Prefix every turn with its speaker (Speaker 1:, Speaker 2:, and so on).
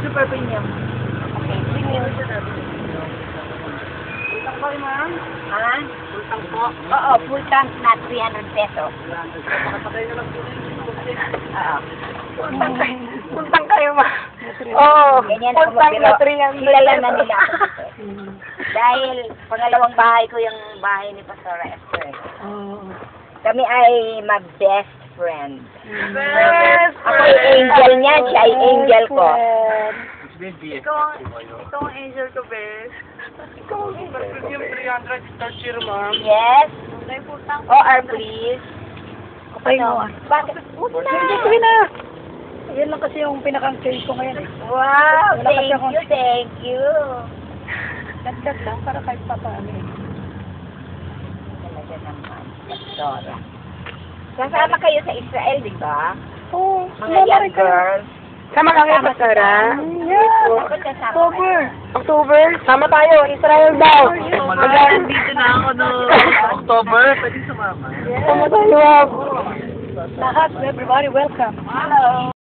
Speaker 1: super premium.
Speaker 2: Okay, premium.
Speaker 1: Utang pa rin, ma'am?
Speaker 2: Ha?
Speaker 1: Utang po.
Speaker 2: Oo, full tank na 300 pesos.
Speaker 1: Makasakay na lang po rin.
Speaker 2: Oo.
Speaker 1: Utang kayo, ma'am. Oo,
Speaker 2: Ganyan ako
Speaker 1: utang na
Speaker 2: magbiro.
Speaker 1: 300
Speaker 2: Kilala na nila ako dito. Dahil pangalawang bahay ko yung bahay ni Pastora Esther. Kami ay mag-best friend.
Speaker 1: Best
Speaker 2: Ako ay angel niya, siya ay angel ko.
Speaker 1: Ikaw ang angel ko, best. Ikaw ang premium 300 star zero, ma'am.
Speaker 2: Yes?
Speaker 1: May utang.
Speaker 2: OR please.
Speaker 3: Okay mo.
Speaker 2: Bakit?
Speaker 3: Sige na. Yan lang kasi yung pinakang-change ko ngayon.
Speaker 2: Wow,
Speaker 3: Wala kasi
Speaker 2: thank
Speaker 3: akong-
Speaker 2: you, thank you.
Speaker 3: Dagdag lang para kahit papaano.
Speaker 2: Talaga naman, Pastora. Kasama kayo sa Israel, di ba?
Speaker 3: Oo.
Speaker 2: Mga young girls.
Speaker 1: Sama ka kayo, Pastora?
Speaker 3: Yeah.
Speaker 2: Dapat kasama
Speaker 3: October.
Speaker 1: October, sama tayo. Israel daw.
Speaker 3: Dito na ako no.
Speaker 1: October, pwede sumama.
Speaker 3: Yeah.
Speaker 1: Sama tayo, ma'am.
Speaker 3: Lahat, everybody welcome.
Speaker 2: Hello.